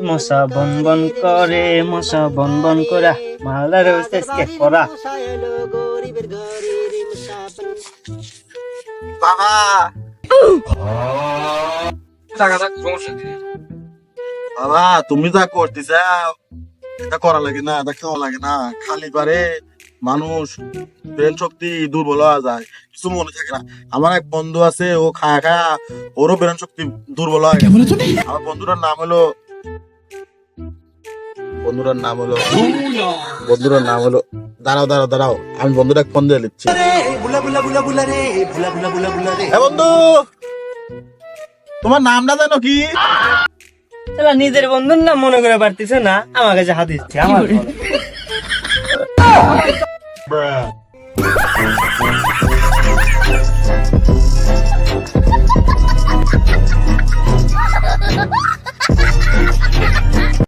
মশা বন বন করে, মশা বন বন করা মালদার কে করা। বাবা বাবা তুমি যা করতে চাও এটা করা লাগে না, এটা খাওয়া লাগে না। খালি পারে মানুষ ব্রেন শক্তি দুর্বল হয়ে যায়, কিছু মনে থাকে না। আমার এক বন্ধু আছে, ও খায়া খায়া ওরও ব্রেন শক্তি দুর্বল হয় গেছে। আমার বন্ধুটার নাম হলো দাঁড়াও দাঁড়াও দাঁড়াও, আমি বন্ধুটা ফোন দিয়ে লিখছি। এ বন্ধু, তোমার নামটা জানো কি? তাহলে নিজের বন্ধুর নাম মনে করে পারতিস না, আমার কাছে হাত দিচ্ছে আমার